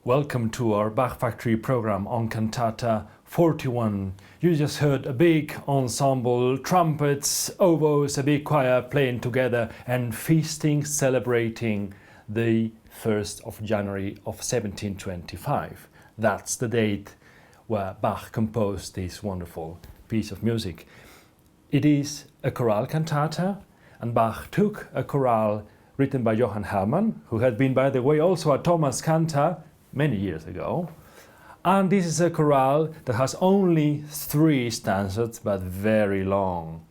Welcome to our Bach Factory program on Cantata 41. You just heard a big ensemble, trumpets, oboes, a big choir playing together and feasting, celebrating the 1st of January of 1725. That's the date where Bach composed this wonderful piece of music. It is a chorale cantata, and Bach took a chorale written by Johann Hermann, who had been, by the way, also a Thomas Cantor many years ago. And this is a chorale that has only 3 stanzas, but very long.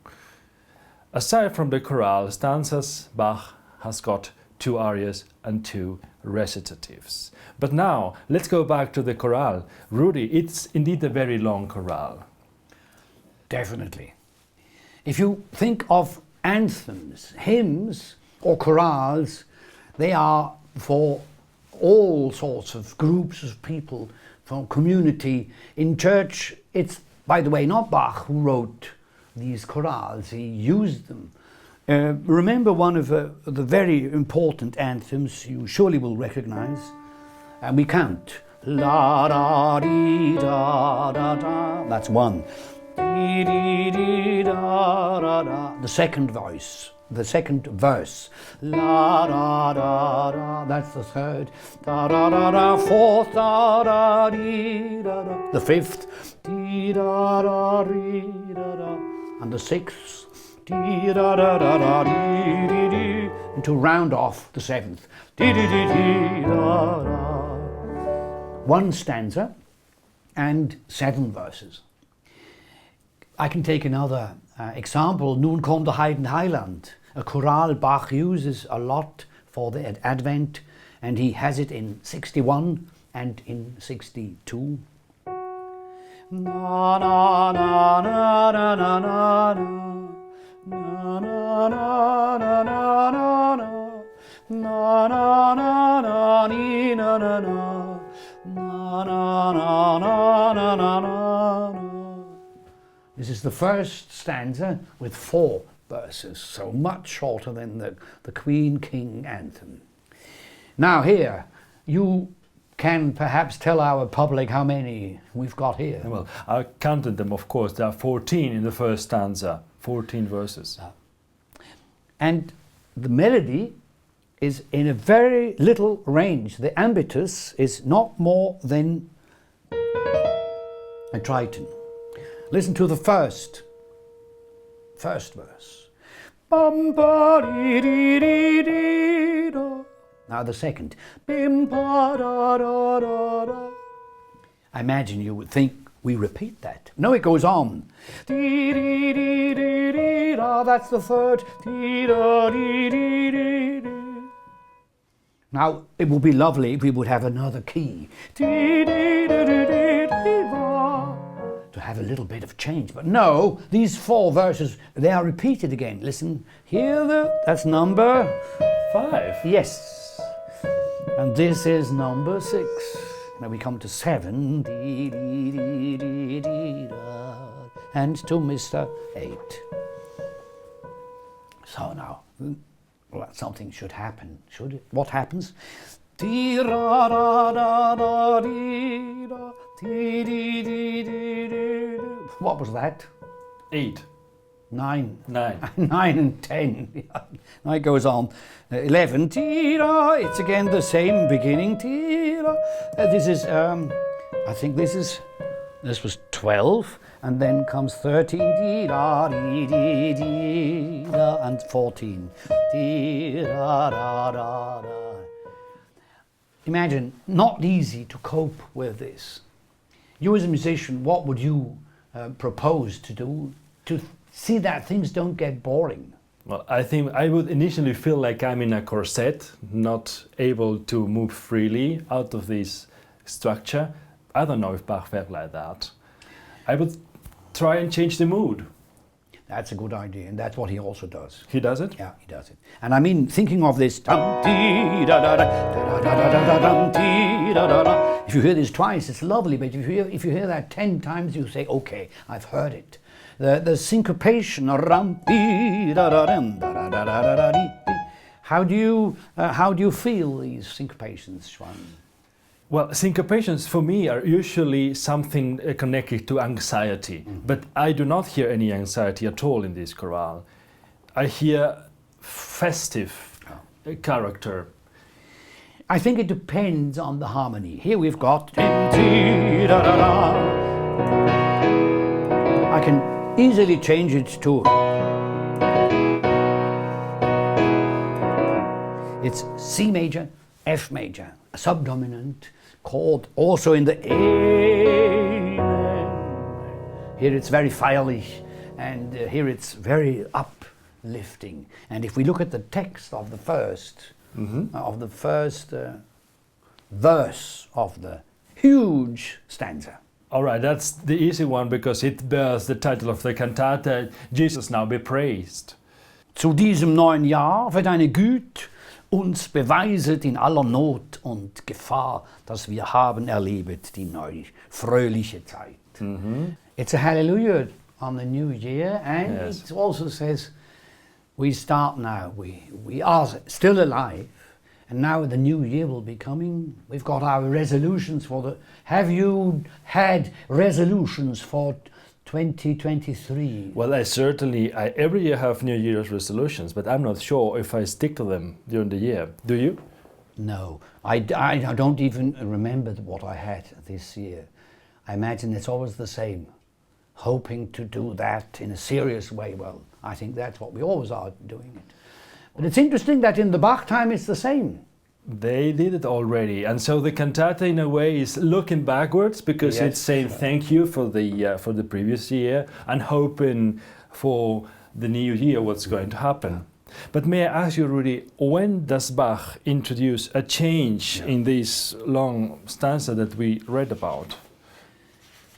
Aside from the chorale stanzas, Bach has got 2 arias and 2 recitatives. But now, let's go back to the chorale. Rudy, it's indeed a very long chorale. Definitely. If you think of anthems, hymns or chorales, they are for all sorts of groups of people, from community. In church, it's, by the way, not Bach who wrote these chorales, he used them. Remember one of the very important anthems you surely will recognize, and we count. La da dee da da da. That's one. Dee dee dee da da da. The second voice. The second verse. La da da da. That's the third. Da da da da. Fourth. Da da dee da da. The fifth. Dee da da dee da da. And the sixth. Dee da da da da dee dee dee. And to round off the 7th. Dee dee dee dee da da. 1 stanza and 7 verses. I can take another example. Nun kommt der Heiland, a chorale Bach uses a lot for the Advent, and he has it in 61 and in 62. Na na na na na na na na na na na na na na na na na na ni na na na na na na na na na na. This is the first stanza with 4 verses, so much shorter than the Queen King anthem. Now here, you can perhaps tell our public how many we've got here. Well, I counted them, of course. There are 14 in the first stanza, 14 verses. And the melody is in a very little range. The ambitus is not more than a triton. Listen to the first verse. Bum ba dee dee dee dee da. Now the second. Bim ba da da da da. I imagine you would think we repeat that. No, it goes on. Dee dee dee dee dee da. That's the third. Dee da dee dee dee dee. Now it would be lovely if we would have another key. Dee dee dee dee dee dee da. To have a little bit of change, but no, these 4 verses, they are repeated again. Listen, here that's number 5. Yes, and this is number 6. Now we come to 7, dee, dee, dee, dee, dee, da, and to Mr. 8. So now, well, something should happen, should it? What happens? Dee ra da da da dee da dee dee dee dee dee. What was that? 8. 9. 9. 9 and 10. Now it goes on. 11. Dee da. It's again the same beginning. Dee da. This is I think this was 12, and then comes 13. Dee da dee dee dee da, and 14. Dee da da da da. Imagine, not easy to cope with this. You as a musician, what would you propose to do to see that things don't get boring? Well, I think I would initially feel like I'm in a corset, not able to move freely out of this structure. I don't know if Bach felt like that. I would try and change the mood. That's a good idea, and that's what he also does. He does it? Yeah, he does it. And I mean, thinking of this, dum, dee, da, da, da, da, da, da, da, da, dum, dee, da, da, da. If you hear this twice, it's lovely, but if you hear that 10 times, you say, okay, I've heard it. The syncopation, rum, dee, da, da, dum, da, da, da, da, da, dee, dee. How do you feel these syncopations, Schwan? Well, syncopations for me are usually something connected to anxiety, but I do not hear any anxiety at all in this chorale. I hear festive character. I think it depends on the harmony. Here we've got. I can easily change it to. It's C major, F major, a subdominant chord also in the A. Here it's very feierlich, and here it's very uplifting. And if we look at the text of the first, verse of the huge stanza. All right, that's the easy one because it bears the title of the cantata, Jesus Now Be Praised. Zu diesem neuen Jahr wird deine Güte uns beweiset in aller Not und Gefahr, dass wir haben erlebet die neue fröhliche Zeit. It's a hallelujah on the new year, and it also says we start now, we are still alive, and now the new year will be coming. We've got our resolutions for the. Have you had resolutions for 2023? Well, I every year have New Year's resolutions, but I'm not sure if I stick to them during the year. Do you? No, I don't even remember what I had this year. I imagine it's always the same, hoping to do that in a serious way. Well, I think that's what we always are doing it. But it's interesting that in the Bach time it's the same. They did it already, and so the cantata in a way is looking backwards because it's saying thank you for the previous year and hoping for the new year what's going to happen. But may I ask you, Rudy, when does Bach introduce a change in this long stanza that we read about?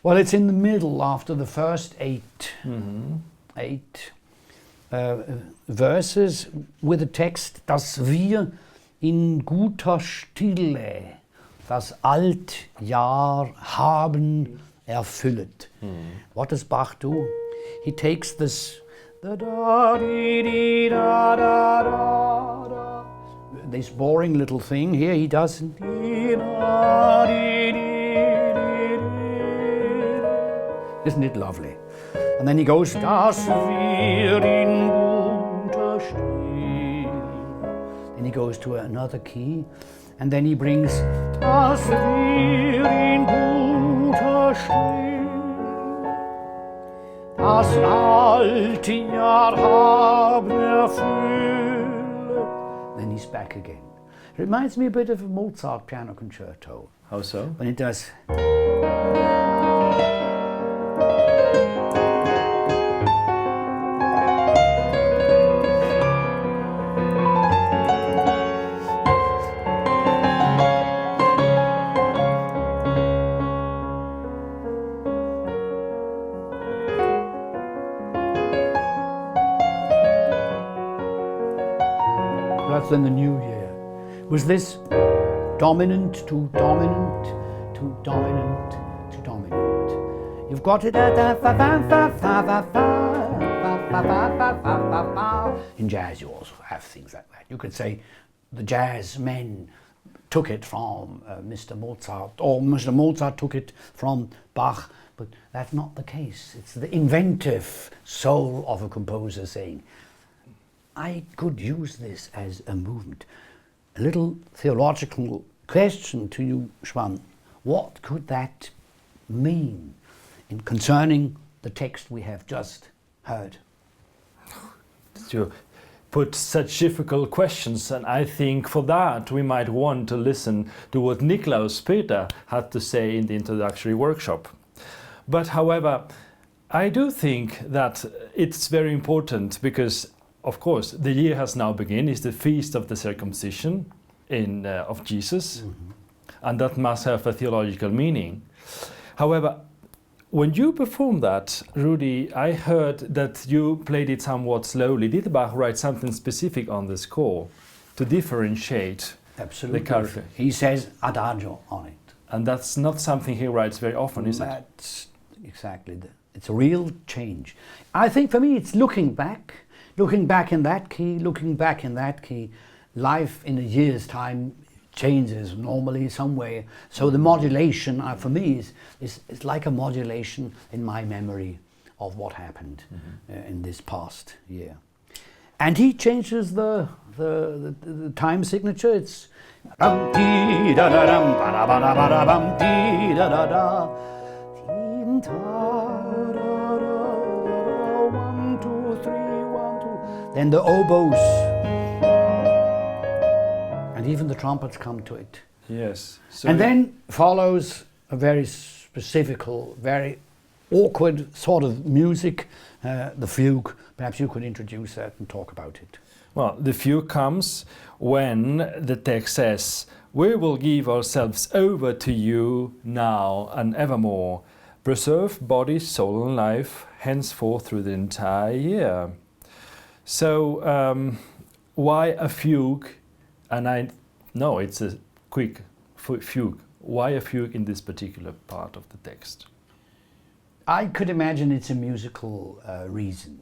Well, it's in the middle after the first eight verses with the text, dass wir in guter Stille das Altjahr haben erfüllet. What does Bach do? He takes this this boring little thing here, he does. Isn't it lovely? And then he goes, dass wir in guter Stille. Then he goes to another key, and then he brings, dass wir in guter Stille das alte Jahr haben erfüllt. Then he's back again. It reminds me a bit of a Mozart piano concerto. How so? When it does. That's in the new year. Was this dominant to dominant to dominant to dominant? You've got it in jazz. You also have things like that. You could say the jazz men took it from Mr. Mozart, or Mr. Mozart took it from Bach, but that's not the case. It's the inventive soul of a composer saying, I could use this as a movement. A little theological question to you, Schwan. What could that mean in concerning the text we have just heard? You put such difficult questions, and I think for that we might want to listen to what Niklaus Peter had to say in the introductory workshop. But however, I do think that it's very important because of course, the year has now begun. It's the feast of the circumcision of Jesus, and that must have a theological meaning. However, when you performed that, Rudy, I heard that you played it somewhat slowly. Did Bach write something specific on the score to differentiate Absolutely. the character? He says adagio on it. And that's not something he writes very often, is it? That's exactly. It's a real change. I think for me it's looking back in that key, life in a year's time changes normally some way. So the modulation for me is like a modulation in my memory of what happened in this past year. And he changes the time signature. It's ram dee da da dam ba da ba da ba da bam dee da da da tin ta da da 1 2 3 1 2. Then the oboes and even the trumpets come to it. Yes. So And then follows a very specific, very awkward sort of music, the fugue. Perhaps you could introduce that and talk about it. well, the fugue comes when the text says, "We will give ourselves over to you now and evermore. Preserve body, soul, and life henceforth through the entire year." So, why a fugue? And I know it's a quick fugue. Why a fugue in this particular part of the text? I could imagine it's a musical reason.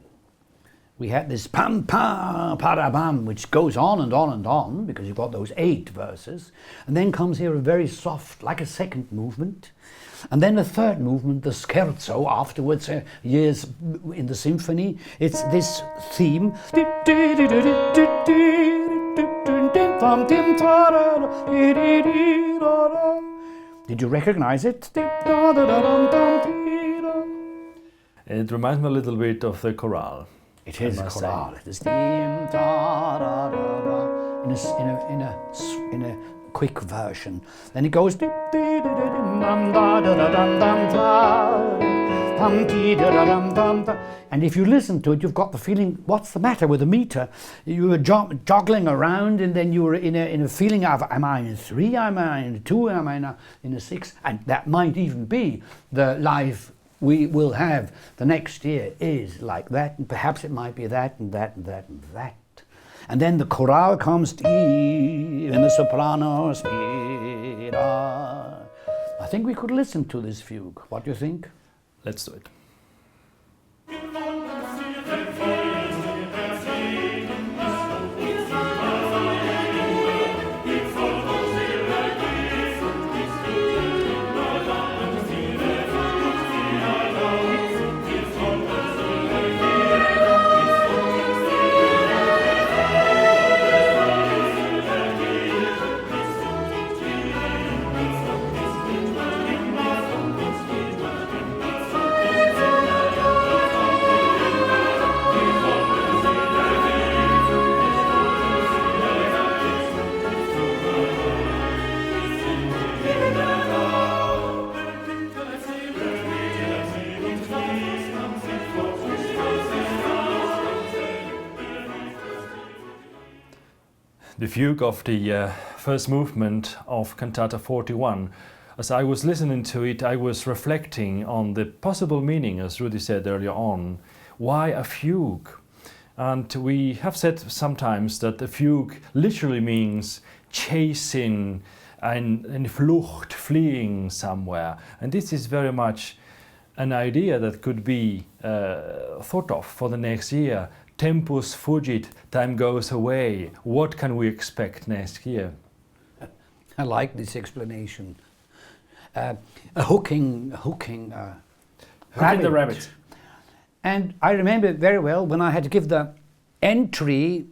We had this pam pa para bam, which goes on and on and on, because you've got those 8 verses, and then comes here a very soft, like a second movement, and then a third movement, the scherzo afterwards, years in the symphony. It's this theme. Did you recognize it? It reminds me a little bit of the chorale. It is a must chorale. It is in a quick version. Then it goes. And if you listen to it, you've got the feeling, what's the matter with the meter? You were joggling around, and then you were in a feeling of, am I in 3? Am I in 2? Am I in a 6? And that might even be the life we will have the next year is like that, and perhaps it might be that and that and that and that. And then the chorale comes, and the sopranos. I think we could listen to this fugue. What do you think? Let's do it. The fugue of the first movement of Cantata 41. As I was listening to it, I was reflecting on the possible meaning, as Rudy said earlier on. Why a fugue? And we have said sometimes that a fugue literally means chasing and Flucht, fleeing somewhere. And this is very much an idea that could be thought of for the next year. Tempus fugit, time goes away. What can we expect next year? I like this explanation. Hooking the rabbit. And I remember very well when I had to give the entry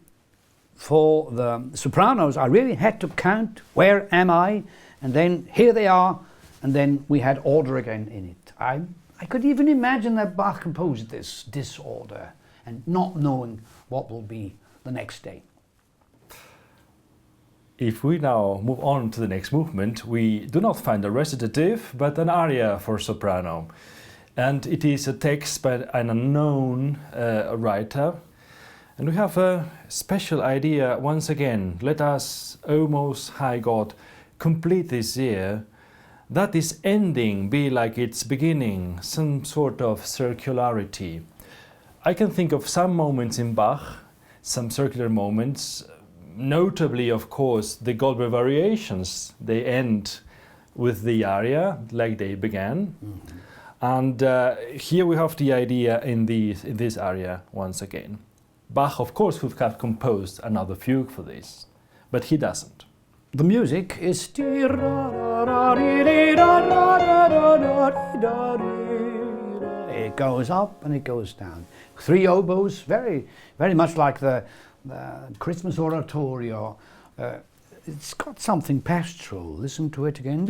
for the sopranos, I really had to count, where am I? And then here they are, and then we had order again in it. I could even imagine that Bach composed this disorder and not knowing what will be the next day. If we now move on to the next movement, we do not find a recitative, but an aria for soprano. And it is a text by an unknown writer. And we have a special idea once again. Let us, O Most High God, complete this year. That this ending be like its beginning, some sort of circularity. I can think of some moments in Bach, some circular moments, notably, of course, the Goldberg variations. They end with the aria like they began. Mm-hmm. And here we have the idea in this aria once again. Bach, of course, would have composed another fugue for this, but he doesn't. The music is it goes up and it goes down. 3 oboes, very, very much like the Christmas oratorio. It's got something pastoral. Listen to it again.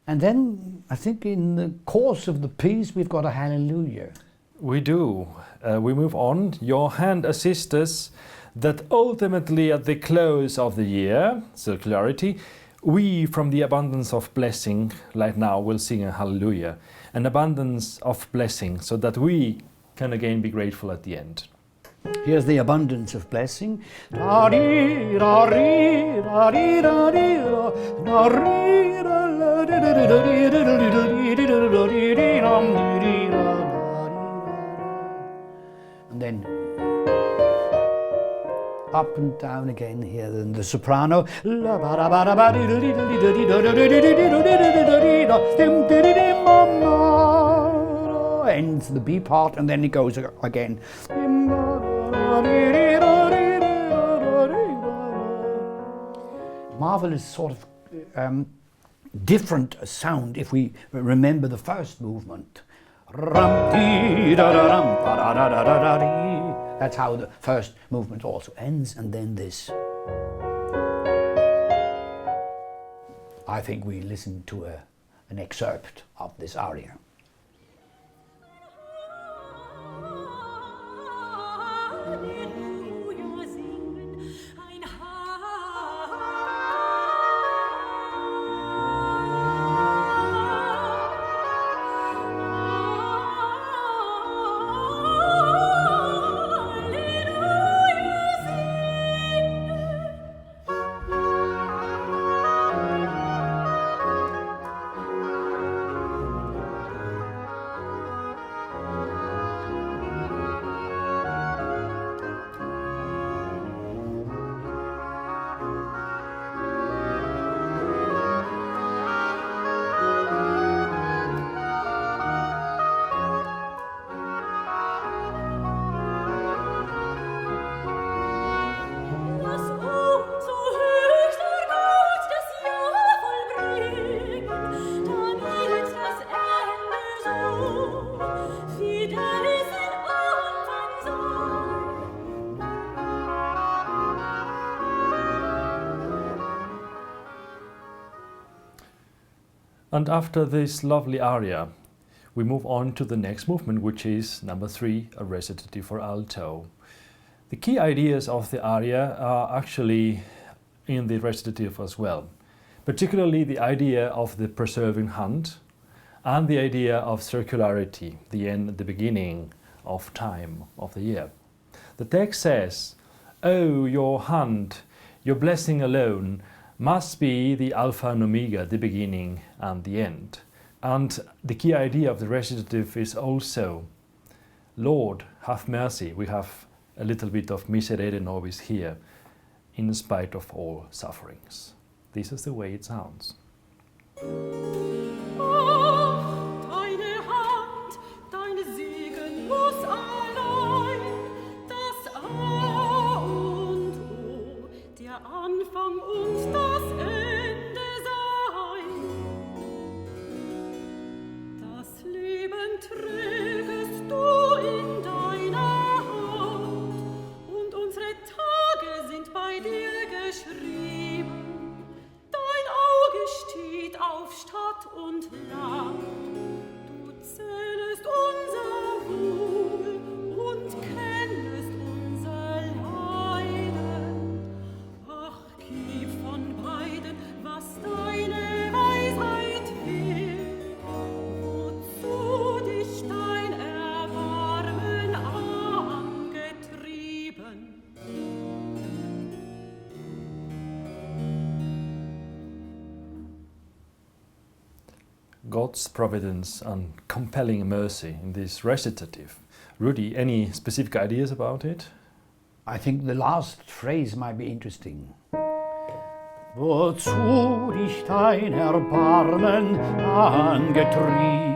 And then I think in the course of the piece we've got a hallelujah. We do. We move on. Your hand assists us that ultimately at the close of the year, circularity, we from the abundance of blessing, like now, will sing a hallelujah, an abundance of blessing, so that we can again be grateful at the end. Here's the abundance of blessing. And then up and down again here, and the soprano. Ends the B part, and then it goes again. Marvelous sort of different sound if we remember the first movement. That's how the first movement also ends, and then this. I think we listen to an excerpt of this aria. And after this lovely aria, we move on to the next movement, which is number 3, a recitative for alto. The key ideas of the aria are actually in the recitative as well, particularly the idea of the preserving hand and the idea of circularity, the end, the beginning of time of the year. The text says, "Oh, your hand, your blessing alone, must be the Alpha and Omega, the beginning and the end." And the key idea of the recitative is also, Lord, have mercy. We have a little bit of miserere nobis here, in spite of all sufferings. This is the way it sounds. Anfang und das Ende sein. Das Leben trägest du in deiner Hand und unsere Tage sind bei dir geschrieben. Dein Auge steht auf Stadt und Land. Du zählest unser Wohl und kennest unser Leiden. Ach, gib von beiden, was deine Weisheit will, wozu dich dein Erbarmen angetrieben. God's providence and compelling mercy in this recitative. Rudy, any specific ideas about it? I think the last phrase might be interesting. Wozu dich dein Erbarmen angetrieben?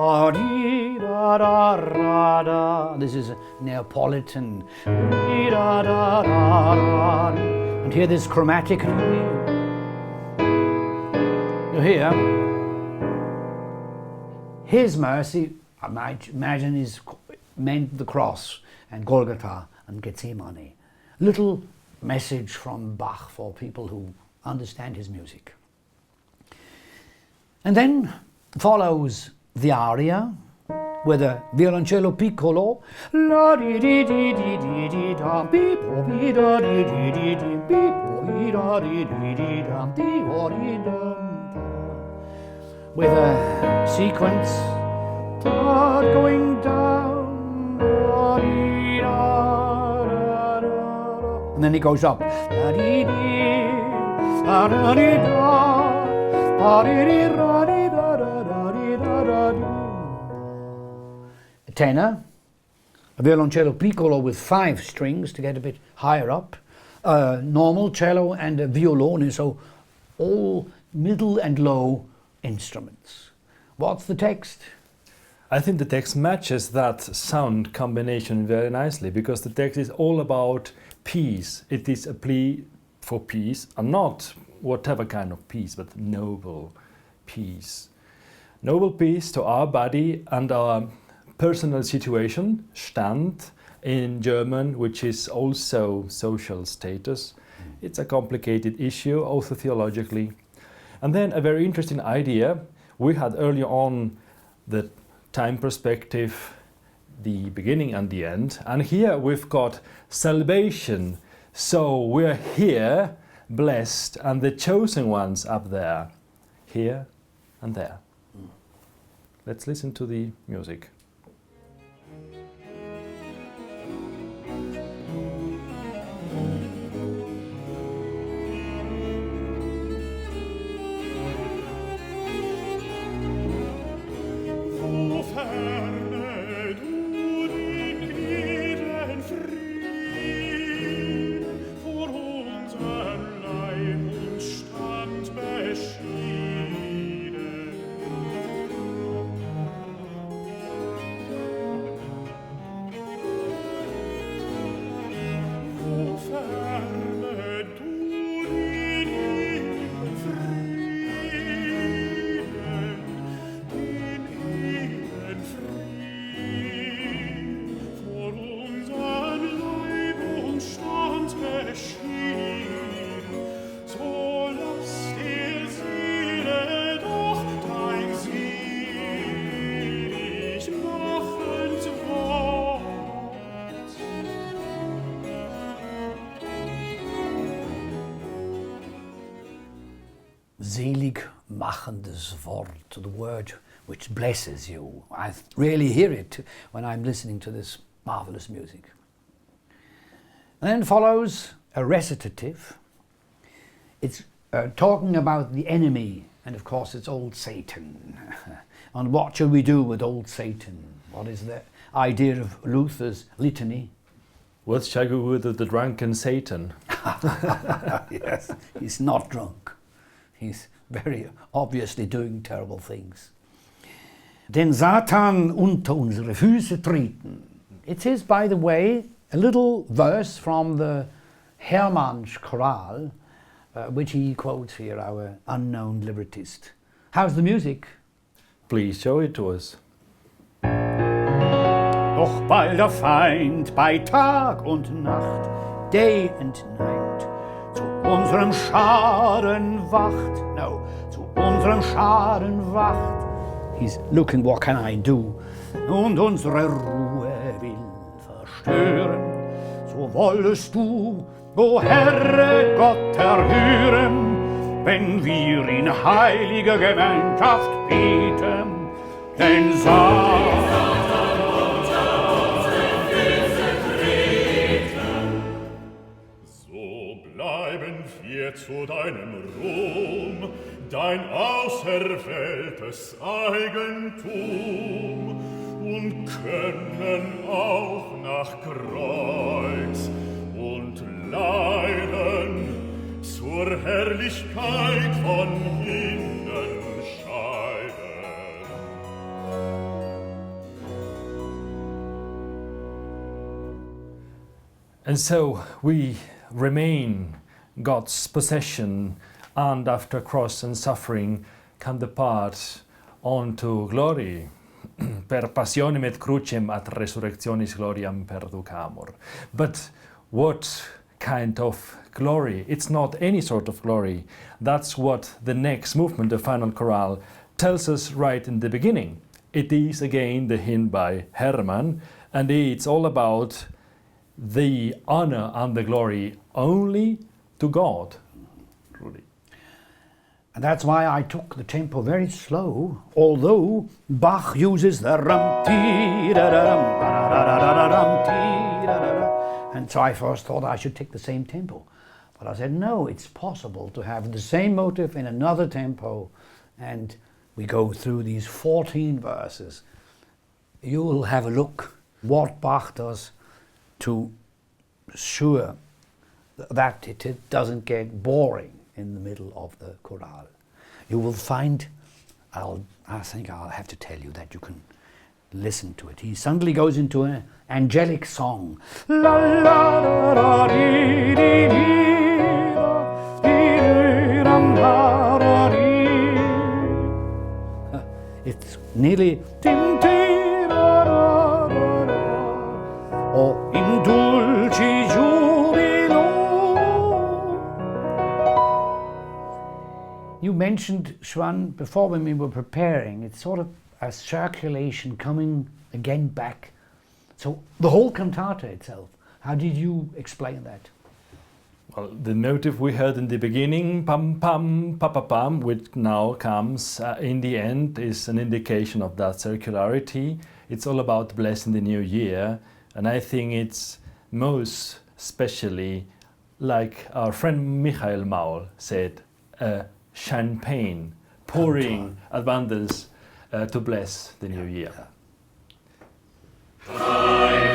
da-dee-da-da-ra-da. This is a Neapolitan. Dee-da-da-da-da. And hear this chromatic. You hear? His mercy, imagine, is meant the cross and Golgotha and Gethsemane. Little message from Bach for people who understand his music. And then follows the aria with a violoncello piccolo. La di di di di di di da bi bo bi da di di di di bi bo bi da di di di da di o di da. With a sequence going down, da di da da da, and then it goes up. Da di di da da di da da di di da di da da da di da da di. A tenor, a violoncello piccolo with 5 strings to get a bit higher up, a normal cello and a violone, so all middle and low instruments. What's the text? I think the text matches that sound combination very nicely, because the text is all about peace. It is a plea for peace, and not whatever kind of peace, but noble peace. Noble peace to our body and our personal situation, Stand in German, which is also social status. It's a complicated issue, also theologically. And then a very interesting idea. We had earlier on the time perspective, the beginning and the end. And here we've got salvation. So we're here, blessed, and the chosen ones up there, here and there. Let's listen to the music. Selig machendes Wort, the word which blesses you. I really hear it when I'm listening to this marvelous music. And then follows a recitative. It's talking about the enemy, and of course it's old Satan. And what shall we do with old Satan? What is the idea of Luther's litany? What shall we do with the drunken Satan? Yes, he's not drunk. He's very obviously doing terrible things. Den Satan unter unsere Füße treten. It is, by the way, a little verse from the Hermann's chorale, which he quotes here, our unknown librettist. How's the music? Please show it to us. Doch bald der Feind bei Tag und Nacht, day and night, zu unserem Schaden wacht. No, zu unserem Schaden wacht. He's looking, what can I do? Und unsere Ruhe will verstören. So wollest du, o Herre Gott, erhören, wenn wir in heiliger Gemeinschaft beten. Denn wir zu deinem Ruhm, dein auserwähltes Eigentum, und können auch nach Kreuz und Leiden zur Herrlichkeit von innen scheiden. And so we remain God's possession, and after cross and suffering can depart on to glory. Per passionem et crucem ad resurrectionis gloriam perducamur. But what kind of glory? It's not any sort of glory. That's what the next movement, the final chorale, tells us right in the beginning. It is again the hymn by Hermann, and it's all about the honor and the glory only to God. Truly. And that's why I took the tempo very slow, although Bach uses the rum ti da da rum ba da da da rum ti da da da. And so I first thought I should take the same tempo. But I said, no, it's possible to have the same motive in another tempo, and we go through these 14 verses. You will have a look what Bach does to ensure that it doesn't get boring in the middle of the chorale. You will find, I think I'll have to tell you that you can listen to it. He suddenly goes into an angelic song. La la da da dee dee dee da dee dum da da dee. It's nearly tim ti da da da da, or in dulci jubilo. You mentioned, Schwan, before when we were preparing, it's sort of a circulation coming again back. So the whole cantata itself, how did you explain that? Well, the motive we heard in the beginning, pam pam pa pa pam, which now comes in the end, is an indication of that circularity. It's all about blessing the new year, and I think it's most especially, like our friend Michael Maul said, champagne, pouring abundance to bless the new year. Yeah.